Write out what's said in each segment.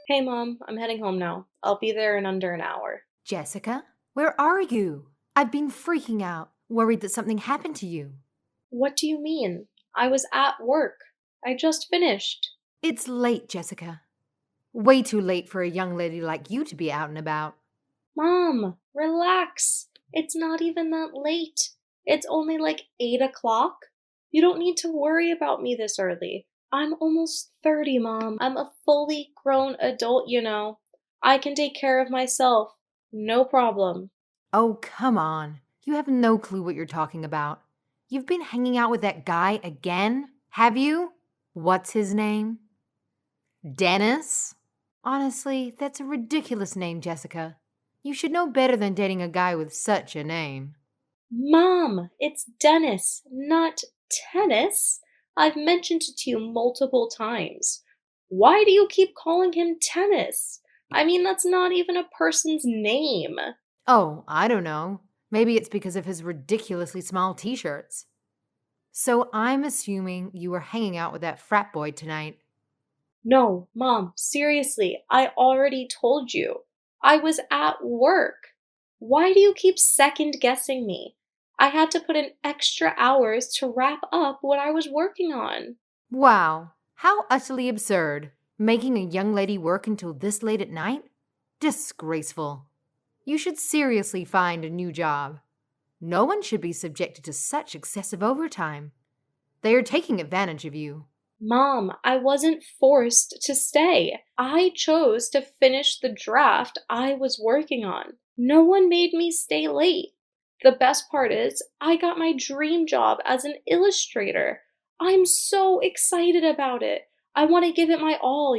Hey, Mom, I'm heading home now. I'll be there in under an hour. Jessica, where are you? I've been freaking out, worried that something happened to you. What do you mean? I was at work. I just finished. It's late, Jessica. Way too late for a young lady like you to be out and about. Mom, relax. It's not even that late. It's only like 8 o'clock. You don't need to worry about me this early. I'm almost 30, Mom. I'm a fully grown adult. I can take care of myself. No problem. Oh, come on. You have no clue what you're talking about. You've been hanging out with that guy again, have you? What's his name? Dennis? Honestly, that's a ridiculous name, Jessica. You should know better than dating a guy with such a name. Mom, it's Dennis, not tennis. I've mentioned it to you multiple times. Why do you keep calling him tennis? I mean, that's not even a person's name. Oh, I don't know. Maybe it's because of his ridiculously small t shirts. So I'm assuming you were hanging out with that frat boy tonight. No, Mom, seriously, I already told you. I was at work. Why do you keep second guessing me? I had to put in extra hours to wrap up what I was working on. Wow, how utterly absurd. Making a young lady work until this late at night? Disgraceful. You should seriously find a new job. No one should be subjected to such excessive overtime. They are taking advantage of you. Mom, I wasn't forced to stay. I chose to finish the draft I was working on. No one made me stay late. The best part is, I got my dream job as an illustrator. I'm so excited about it. I want to give it my all.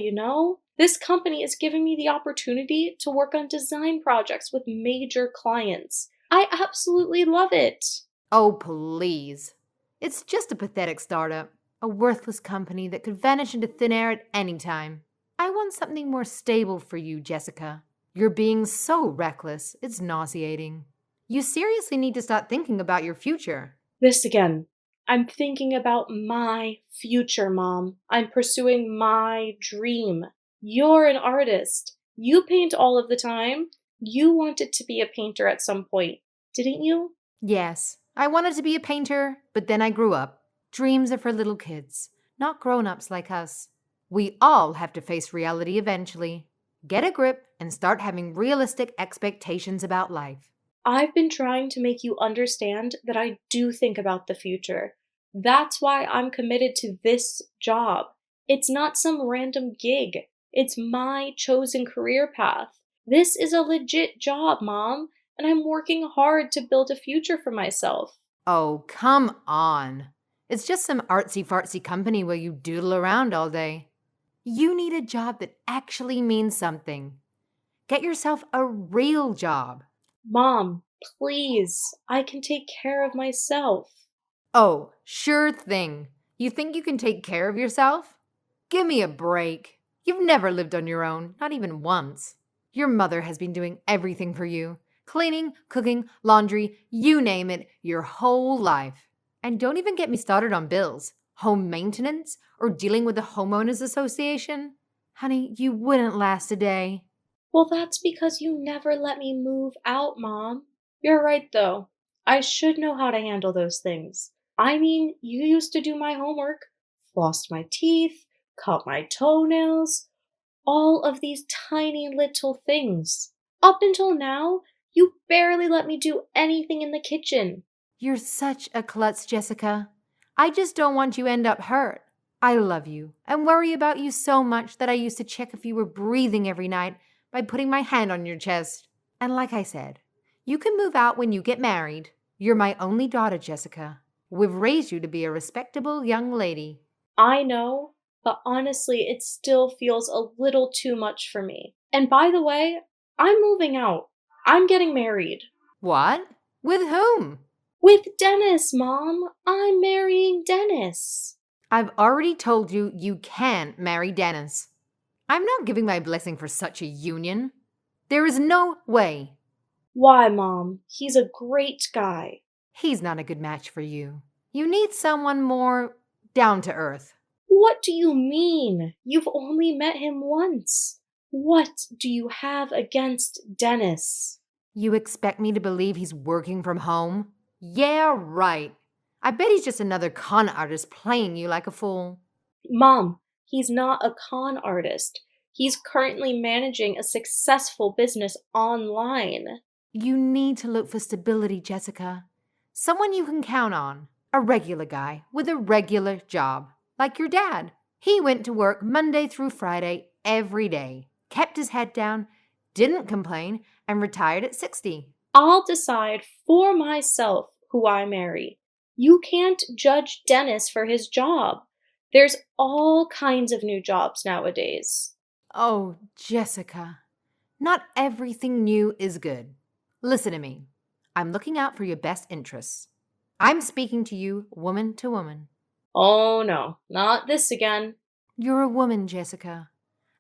This company is giving me the opportunity to work on design projects with major clients. I absolutely love it. Oh, please. It's just a pathetic startup, a worthless company that could vanish into thin air at any time. I want something more stable for you, Jessica. You're being so reckless, it's nauseating. You seriously need to start thinking about your future. This again. I'm thinking about my future, Mom. I'm pursuing my dream. You're an artist. You paint all of the time. You wanted to be a painter at some point, didn't you? Yes, I wanted to be a painter, but then I grew up. Dreams are for little kids, not grown ups like us. We all have to face reality eventually. Get a grip and start having realistic expectations about life. I've been trying to make you understand that I do think about the future. That's why I'm committed to this job. It's not some random gig, it's my chosen career path. This is a legit job, Mom, and I'm working hard to build a future for myself. Oh, come on. It's just some artsy fartsy company where you doodle around all day. You need a job that actually means something. Get yourself a real job. Mom, please, I can take care of myself. Oh, sure thing. You think you can take care of yourself? Give me a break. You've never lived on your own, not even once. Your mother has been doing everything for you cleaning, cooking, laundry, you name it, your whole life. And don't even get me started on bills, home maintenance, or dealing with the homeowners association. Honey, you wouldn't last a day. Well, that's because you never let me move out, Mom. You're right, though. I should know how to handle those things. I mean, you used to do my homework, flossed my teeth, cut my toenails, all of these tiny little things. Up until now, you barely let me do anything in the kitchen. You're such a klutz, Jessica. I just don't want you end up hurt. I love you and worry about you so much that I used to check if you were breathing every night by putting my hand on your chest. And like I said, you can move out when you get married. You're my only daughter, Jessica. We've raised you to be a respectable young lady. I know, but honestly, it still feels a little too much for me. And by the way, I'm moving out. I'm getting married. What? With whom? With Dennis, Mom. I'm marrying Dennis. I've already told you you can't marry Dennis. I'm not giving my blessing for such a union. There is no way. Why, Mom? He's a great guy. He's not a good match for you. You need someone more down to earth. What do you mean? You've only met him once. What do you have against Dennis? You expect me to believe he's working from home? Yeah, right. I bet he's just another con artist playing you like a fool. Mom, he's not a con artist. He's currently managing a successful business online. You need to look for stability, Jessica. Someone you can count on. A regular guy with a regular job. Like your dad. He went to work Monday through Friday every day, kept his head down, didn't complain, and retired at 60. I'll decide for myself who I marry. You can't judge Dennis for his job. There's all kinds of new jobs nowadays. Oh, Jessica. Not everything new is good. Listen to me. I'm looking out for your best interests. I'm speaking to you woman to woman. Oh no, not this again. You're a woman, Jessica.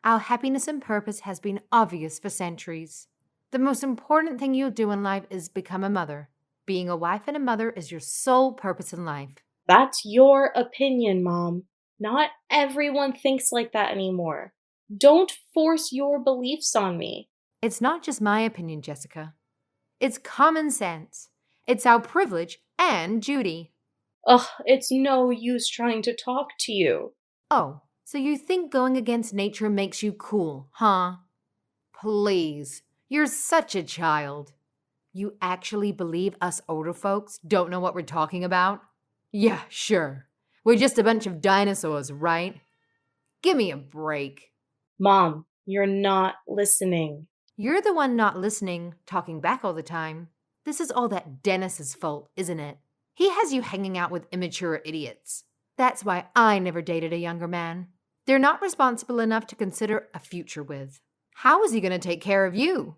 Our happiness and purpose has been obvious for centuries. The most important thing you'll do in life is become a mother. Being a wife and a mother is your sole purpose in life. That's your opinion, Mom. Not everyone thinks like that anymore. Don't force your beliefs on me. It's not just my opinion, Jessica. It's common sense. It's our privilege and duty. Ugh, it's no use trying to talk to you. Oh, so you think going against nature makes you cool, huh? Please, you're such a child. You actually believe us older folks don't know what we're talking about? Yeah, sure. We're just a bunch of dinosaurs, right? Give me a break. Mom, you're not listening. You're the one not listening, talking back all the time. This is all that Dennis's fault, isn't it? He has you hanging out with immature idiots. That's why I never dated a younger man. They're not responsible enough to consider a future with. How is he going to take care of you?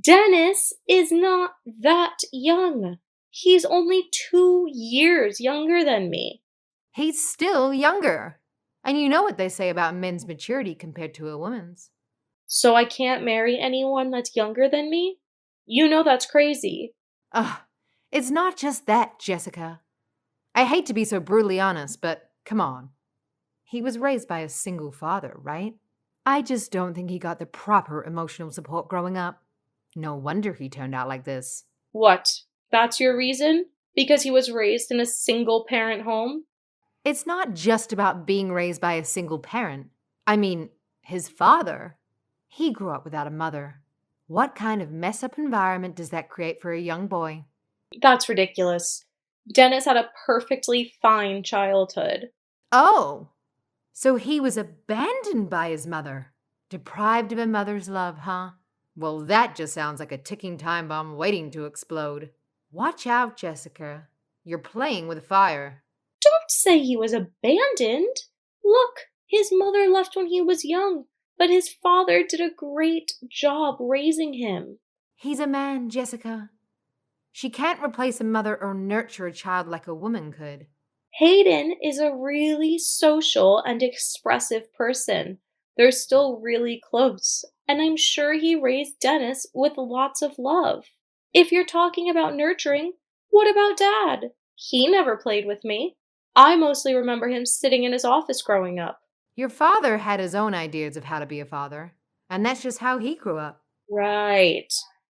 Dennis is not that young. He's only 2 years younger than me. He's still younger. And you know what they say about men's maturity compared to a woman's. So I can't marry anyone that's younger than me? You know that's crazy. Ugh, it's not just that, Jessica. I hate to be so brutally honest, but come on. He was raised by a single father, right? I just don't think he got the proper emotional support growing up. No wonder he turned out like this. What? That's your reason? Because he was raised in a single parent home? It's not just about being raised by a single parent. I mean, his father. He grew up without a mother. What kind of mess up environment does that create for a young boy? That's ridiculous. Dennis had a perfectly fine childhood. Oh, so he was abandoned by his mother. Deprived of a mother's love, huh? Well, that just sounds like a ticking time bomb waiting to explode. Watch out, Jessica. You're playing with fire. Don't say he was abandoned. Look, his mother left when he was young, but his father did a great job raising him. He's a man, Jessica. She can't replace a mother or nurture a child like a woman could. Hayden is a really social and expressive person. They're still really close, and I'm sure he raised Dennis with lots of love. If you're talking about nurturing, what about Dad? He never played with me. I mostly remember him sitting in his office growing up. Your father had his own ideas of how to be a father, and that's just how he grew up. Right.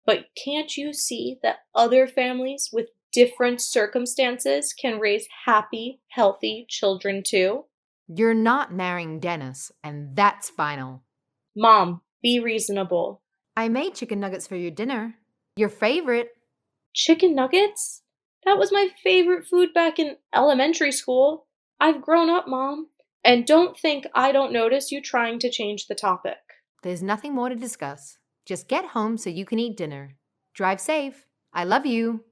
But can't you see that other families with different circumstances can raise happy, healthy children too? You're not marrying Dennis, and that's final. Mom, be reasonable. I made chicken nuggets for your dinner. Your favorite. Chicken nuggets? That was my favorite food back in elementary school. I've grown up, Mom. And don't think I don't notice you trying to change the topic. There's nothing more to discuss. Just get home so you can eat dinner. Drive safe. I love you.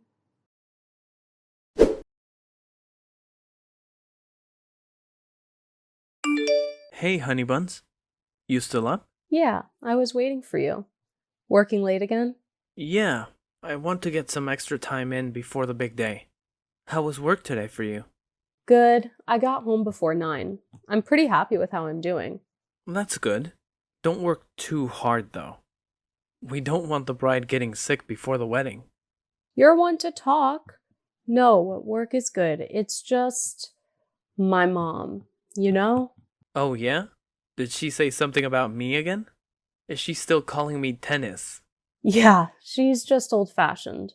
Hey, honey buns. You still up? Yeah, I was waiting for you. Working late again? Yeah, I want to get some extra time in before the big day. How was work today for you? Good. I got home before 9. I'm pretty happy with how I'm doing. That's good. Don't work too hard, though. We don't want the bride getting sick before the wedding. You're one to talk. No, work is good. It's just my mom, you know? Oh, yeah? Did she say something about me again? Is she still calling me Dennis? Yeah, she's just old-fashioned.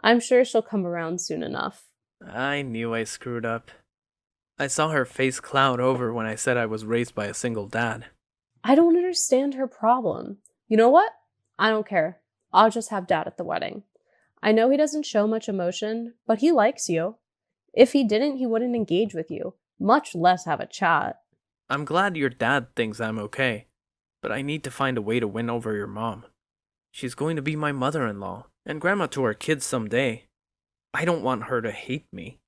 I'm sure she'll come around soon enough. I knew I screwed up. I saw her face cloud over when I said I was raised by a single dad. I don't understand her problem. You know what? I don't care. I'll just have Dad at the wedding. I know he doesn't show much emotion, but he likes you. If he didn't, he wouldn't engage with you, much less have a chat. I'm glad your dad thinks I'm okay, but I need to find a way to win over your mom. She's going to be my mother-in-law and grandma to our kids someday. I don't want her to hate me.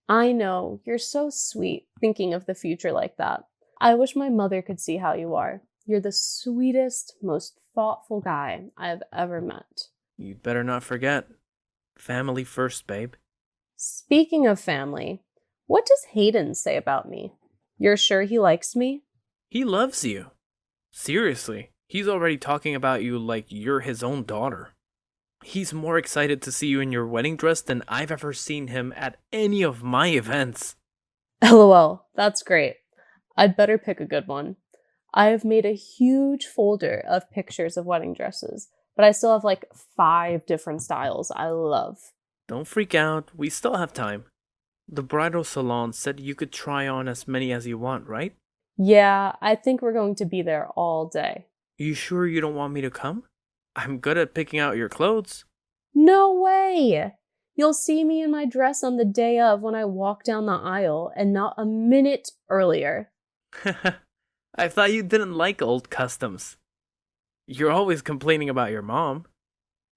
I know, you're so sweet thinking of the future like that. I wish my mother could see how you are. You're the sweetest, most thoughtful guy I've ever met. You'd better not forget. Family first, babe. Speaking of family, what does Hayden say about me? You're sure he likes me? He loves you. Seriously, he's already talking about you like you're his own daughter. He's more excited to see you in your wedding dress than I've ever seen him at any of my events. LOL, that's great. I'd better pick a good one. I have made a huge folder of pictures of wedding dresses, but I still have like 5 different styles I love. Don't freak out, we still have time. The bridal salon said you could try on as many as you want, right? Yeah, I think we're going to be there all day. You sure you don't want me to come? I'm good at picking out your clothes. No way! You'll see me in my dress on the day of when I walk down the aisle and not a minute earlier. I thought you didn't like old customs. You're always complaining about your mom.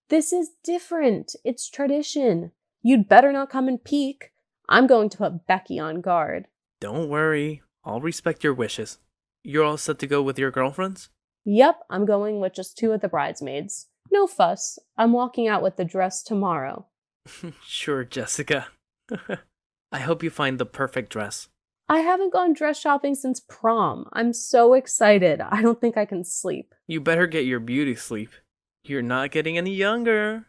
This is different. It's tradition. You'd better not come and peek. I'm going to put Becky on guard. Don't worry, I'll respect your wishes. You're all set to go with your girlfriends? Yep, I'm going with just 2 of the bridesmaids. No fuss. I'm walking out with the dress tomorrow. Sure, Jessica. I hope you find the perfect dress. I haven't gone dress shopping since prom. I'm so excited. I don't think I can sleep. You better get your beauty sleep. You're not getting any younger.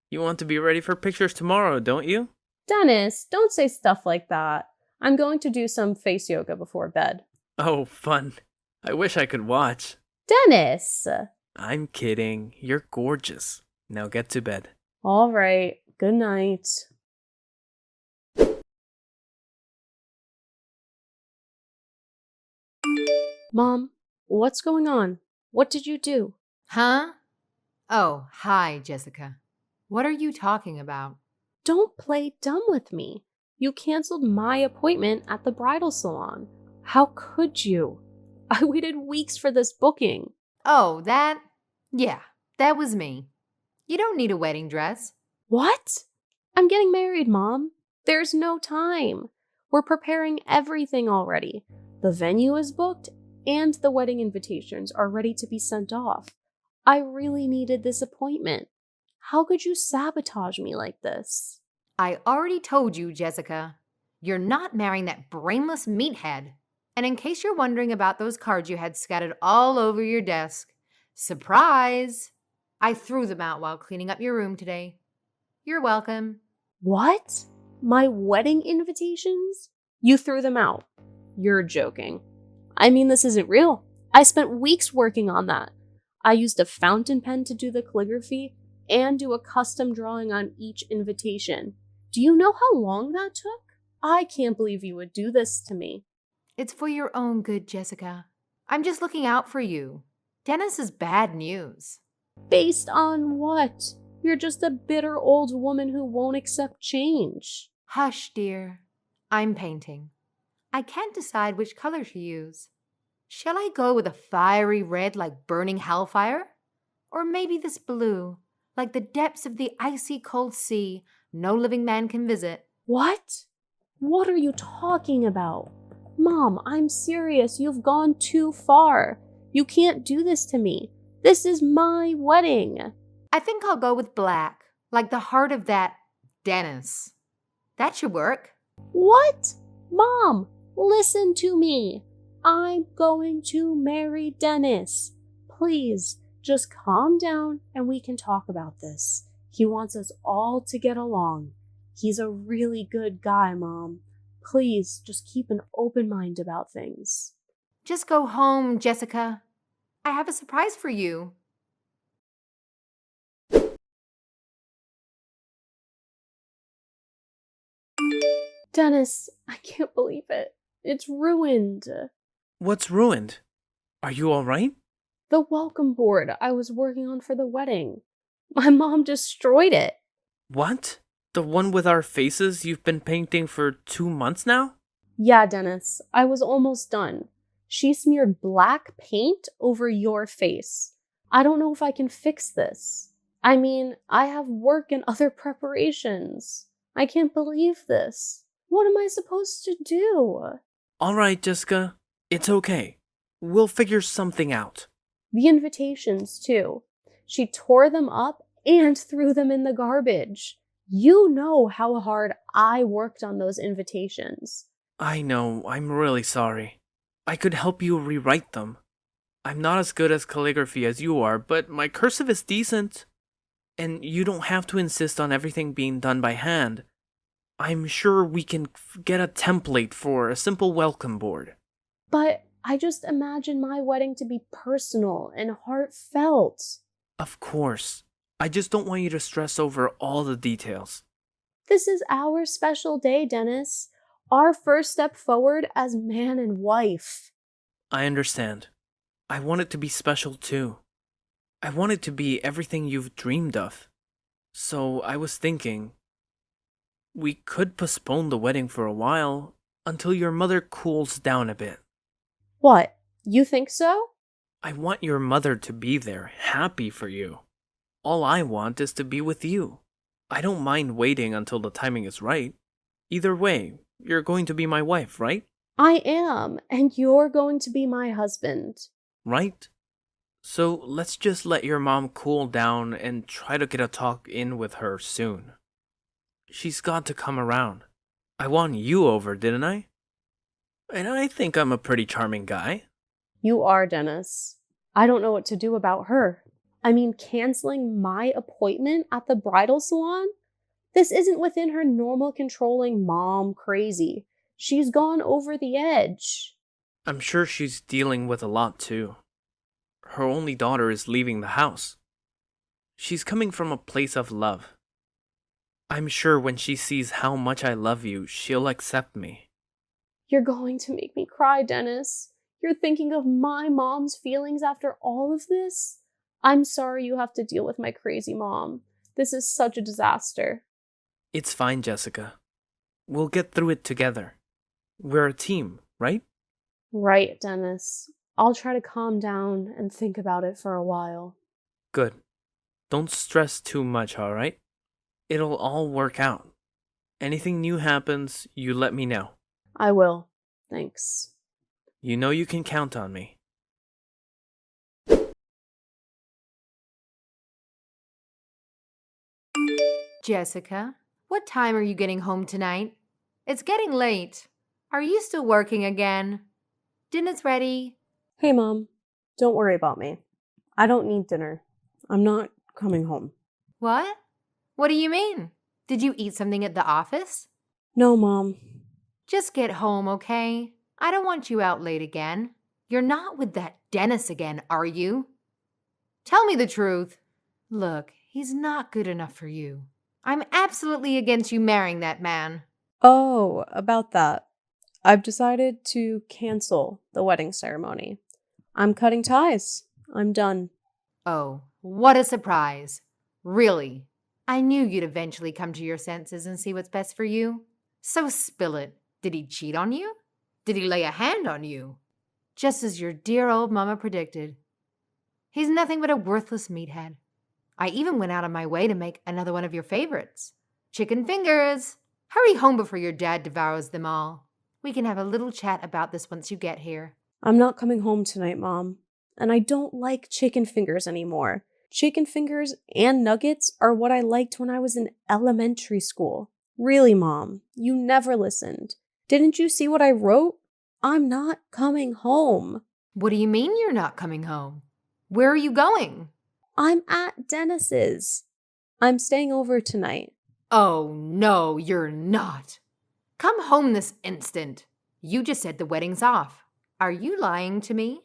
You want to be ready for pictures tomorrow, don't you? Dennis, don't say stuff like that. I'm going to do some face yoga before bed. Oh, fun. I wish I could watch. Dennis! I'm kidding. You're gorgeous. Now get to bed. All right. Good night. Mom, what's going on? What did you do? Huh? Oh, hi, Jessica. What are you talking about? Don't play dumb with me. You canceled my appointment at the bridal salon. How could you? I waited weeks for this booking. Oh, that? Yeah, that was me. You don't need a wedding dress. What? I'm getting married, Mom. There's no time. We're preparing everything already. The venue is booked, and the wedding invitations are ready to be sent off. I really needed this appointment. How could you sabotage me like this? I already told you, Jessica. You're not marrying that brainless meathead. And in case you're wondering about those cards you had scattered all over your desk, surprise! I threw them out while cleaning up your room today. You're welcome. What? My wedding invitations? You threw them out. You're joking. I mean, this isn't real. I spent weeks working on that. I used a fountain pen to do the calligraphy and do a custom drawing on each invitation. Do you know how long that took? I can't believe you would do this to me. It's for your own good, Jessica. I'm just looking out for you. Dennis is bad news. Based on what? You're just a bitter old woman who won't accept change. Hush, dear. I'm painting. I can't decide which color to use. Shall I go with a fiery red like burning hellfire? Or maybe this blue, like the depths of the icy cold sea no living man can visit? What? What are you talking about? Mom, I'm serious. You've gone too far. You can't do this to me. This is my wedding. I think I'll go with black, like the heart of that Dennis. That should work. What? Mom, listen to me. I'm going to marry Dennis. Please, just calm down and we can talk about this. He wants us all to get along. He's a really good guy, Mom. Please, just keep an open mind about things. Just go home, Jessica. I have a surprise for you. Dennis, I can't believe it. It's ruined. What's ruined? Are you alright? The welcome board I was working on for the wedding. My mom destroyed it. What? The one with our faces you've been painting for 2 months now? Yeah, Dennis, I was almost done. She smeared black paint over your face. I don't know if I can fix this. I mean, I have work and other preparations. I can't believe this. What am I supposed to do? Alright, Jessica. It's okay. We'll figure something out. The invitations, too. She tore them up and threw them in the garbage. You know how hard I worked on those invitations. I know, I'm really sorry. I could help you rewrite them. I'm not as good as calligraphy as you are, but my cursive is decent. And you don't have to insist on everything being done by hand. I'm sure we can get a template for a simple welcome board. But I just imagine my wedding to be personal and heartfelt. Of course. I just don't want you to stress over all the details. This is our special day, Dennis. Our first step forward as man and wife. I understand. I want it to be special too. I want it to be everything you've dreamed of. So I was thinking, we could postpone the wedding for a while until your mother cools down a bit. What? You think so? I want your mother to be there, happy for you. All I want is to be with you. I don't mind waiting until the timing is right. Either way, you're going to be my wife, right? I am, and you're going to be my husband. Right? So let's just let your mom cool down and try to get a talk in with her soon. She's got to come around. I won you over, didn't I? And I think I'm a pretty charming guy. You are, Dennis. I don't know what to do about her. I mean, canceling my appointment at the bridal salon? This isn't within her normal controlling mom crazy. She's gone over the edge. I'm sure she's dealing with a lot too. Her only daughter is leaving the house. She's coming from a place of love. I'm sure when she sees how much I love you, she'll accept me. You're going to make me cry, Dennis. You're thinking of my mom's feelings after all of this? I'm sorry you have to deal with my crazy mom. This is such a disaster. It's fine, Jessica. We'll get through it together. We're a team, right? Right, Dennis. I'll try to calm down and think about it for a while. Good. Don't stress too much, alright? It'll all work out. Anything new happens, you let me know. I will. Thanks. You know you can count on me. Jessica, what time are you getting home tonight? It's getting late. Are you still working again? Dinner's ready. Hey, Mom. Don't worry about me. I don't need dinner. I'm not coming home. What? What do you mean? Did you eat something at the office? No, Mom. Just get home, okay? I don't want you out late again. You're not with that Dennis again, are you? Tell me the truth. Look, he's not good enough for you. I'm absolutely against you marrying that man. Oh, about that. I've decided to cancel the wedding ceremony. I'm cutting ties. I'm done. Oh, what a surprise. Really? I knew you'd eventually come to your senses and see what's best for you. So spill it. Did he cheat on you? Did he lay a hand on you? Just as your dear old mama predicted. He's nothing but a worthless meathead. I even went out of my way to make another one of your favorites. Chicken fingers. Hurry home before your dad devours them all. We can have a little chat about this once you get here. I'm not coming home tonight, Mom. And I don't like chicken fingers anymore. Chicken fingers and nuggets are what I liked when I was in elementary school. Really, Mom, you never listened. Didn't you see what I wrote? I'm not coming home. What do you mean you're not coming home? Where are you going? I'm at Dennis's. I'm staying over tonight. Oh, no, you're not. Come home this instant. You just said the wedding's off. Are you lying to me?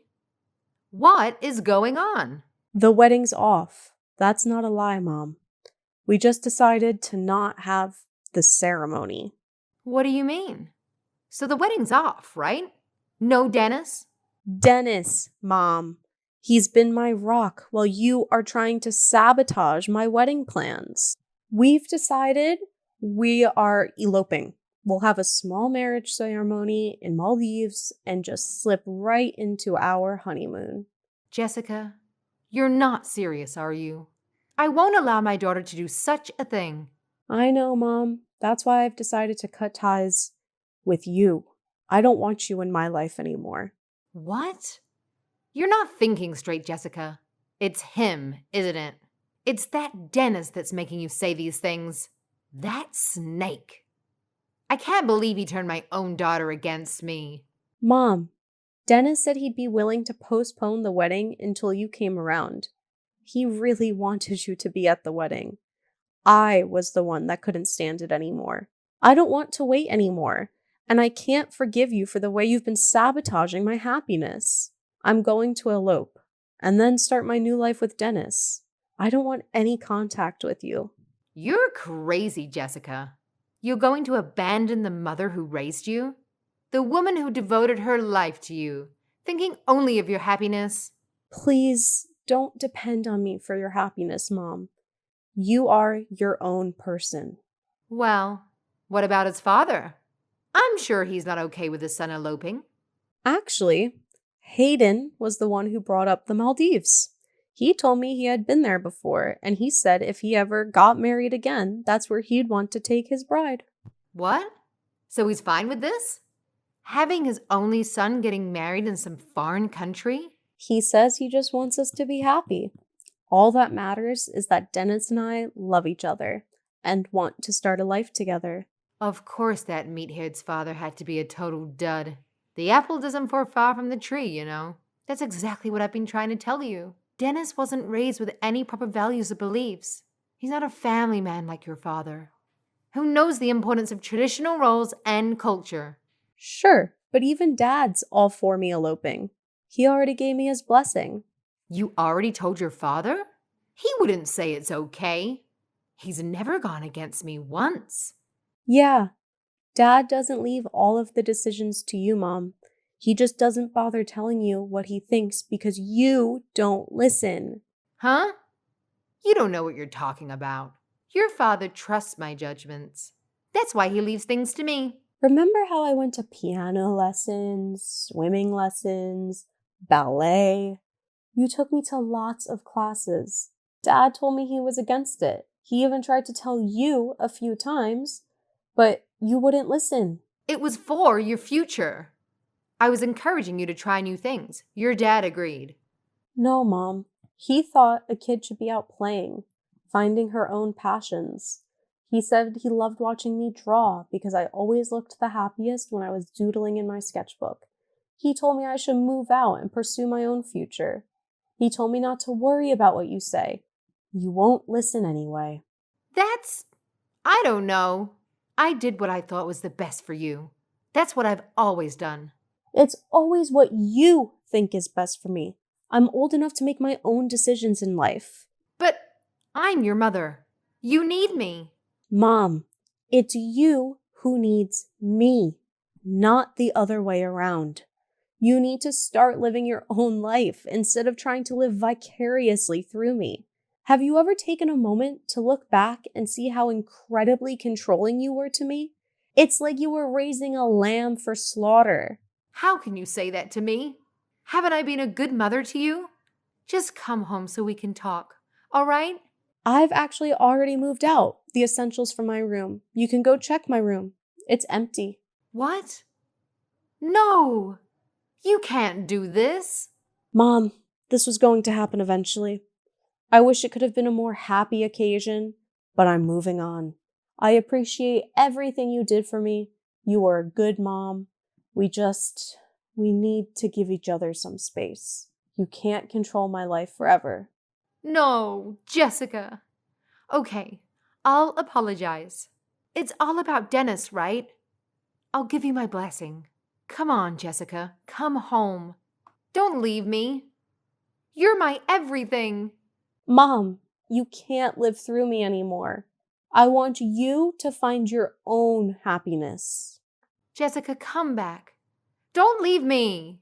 What is going on? The wedding's off. That's not a lie, Mom. We just decided to not have the ceremony. What do you mean? So the wedding's off, right? No Dennis? Dennis, Mom. He's been my rock while you are trying to sabotage my wedding plans. We've decided we are eloping. We'll have a small marriage ceremony in Maldives and just slip right into our honeymoon. Jessica, you're not serious, are you? I won't allow my daughter to do such a thing. I know, Mom. That's why I've decided to cut ties with you. I don't want you in my life anymore. What? You're not thinking straight, Jessica. It's him, isn't it? It's that Dennis that's making you say these things. That snake. I can't believe he turned my own daughter against me. Mom, Dennis said he'd be willing to postpone the wedding until you came around. He really wanted you to be at the wedding. I was the one that couldn't stand it anymore. I don't want to wait anymore, and I can't forgive you for the way you've been sabotaging my happiness. I'm going to elope, and then start my new life with Dennis. I don't want any contact with you. You're crazy, Jessica. You're going to abandon the mother who raised you? The woman who devoted her life to you, thinking only of your happiness? Please don't depend on me for your happiness, Mom. You are your own person. Well, what about his father? I'm sure he's not okay with his son eloping. Actually, Hayden was the one who brought up the Maldives. He told me he had been there before, and he said if he ever got married again, that's where he'd want to take his bride. What? So he's fine with this? Having his only son getting married in some foreign country? He says he just wants us to be happy. All that matters is that Dennis and I love each other and want to start a life together. Of course that meathead's father had to be a total dud. The apple doesn't fall far from the tree, you know. That's exactly what I've been trying to tell you. Dennis wasn't raised with any proper values or beliefs. He's not a family man like your father, who knows the importance of traditional roles and culture. Sure, but even Dad's all for me eloping. He already gave me his blessing. You already told your father? He wouldn't say it's okay. He's never gone against me once. Yeah, Dad doesn't leave all of the decisions to you, Mom. He just doesn't bother telling you what he thinks because you don't listen. Huh? You don't know what you're talking about. Your father trusts my judgments. That's why he leaves things to me. Remember how I went to piano lessons, swimming lessons, ballet? You took me to lots of classes. Dad told me he was against it. He even tried to tell you a few times, but you wouldn't listen. It was for your future. I was encouraging you to try new things. Your dad agreed. No, Mom. He thought a kid should be out playing, finding her own passions. He said he loved watching me draw because I always looked the happiest when I was doodling in my sketchbook. He told me I should move out and pursue my own future. He told me not to worry about what you say. You won't listen anyway. I don't know. I did what I thought was the best for you. That's what I've always done. It's always what you think is best for me. I'm old enough to make my own decisions in life. But I'm your mother. You need me. Mom, it's you who needs me, not the other way around. You need to start living your own life instead of trying to live vicariously through me. Have you ever taken a moment to look back and see how incredibly controlling you were to me? It's like you were raising a lamb for slaughter. How can you say that to me? Haven't I been a good mother to you? Just come home so we can talk, all right? I've actually already moved out the essentials from my room. You can go check my room. It's empty. What? No, you can't do this. Mom, this was going to happen eventually. I wish it could have been a more happy occasion, but I'm moving on. I appreciate everything you did for me. You were a good mom. We need to give each other some space. You can't control my life forever. No, Jessica. Okay, I'll apologize. It's all about Dennis, right? I'll give you my blessing. Come on, Jessica. Come home. Don't leave me. You're my everything. Mom, you can't live through me anymore. I want you to find your own happiness. Jessica, come back. Don't leave me.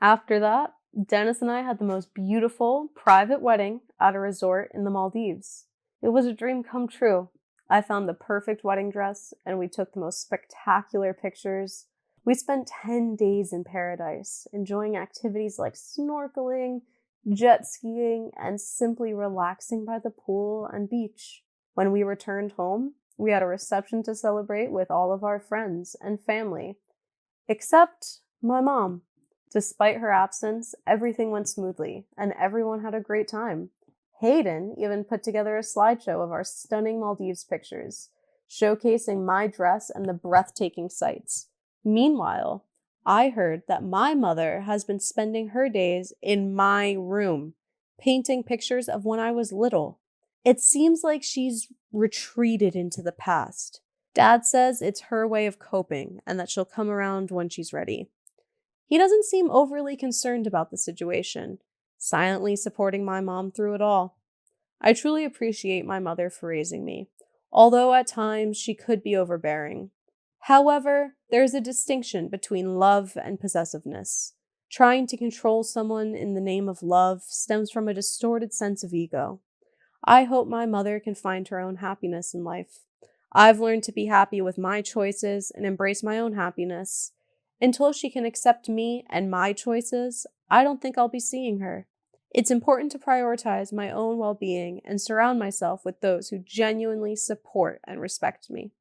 After that, Dennis and I had the most beautiful private wedding at a resort in the Maldives. It was a dream come true. I found the perfect wedding dress and we took the most spectacular pictures. We spent 10 days in paradise, enjoying activities like snorkeling, jet skiing, and simply relaxing by the pool and beach. When we returned home, we had a reception to celebrate with all of our friends and family, except my mom. Despite her absence, everything went smoothly, and everyone had a great time. Hayden even put together a slideshow of our stunning Maldives pictures, showcasing my dress and the breathtaking sights. Meanwhile, I heard that my mother has been spending her days in my room, painting pictures of when I was little. It seems like she's retreated into the past. Dad says it's her way of coping and that she'll come around when she's ready. He doesn't seem overly concerned about the situation, silently supporting my mom through it all. I truly appreciate my mother for raising me, although at times she could be overbearing. However, there's a distinction between love and possessiveness. Trying to control someone in the name of love stems from a distorted sense of ego. I hope my mother can find her own happiness in life. I've learned to be happy with my choices and embrace my own happiness. Until she can accept me and my choices, I don't think I'll be seeing her. It's important to prioritize my own well-being and surround myself with those who genuinely support and respect me.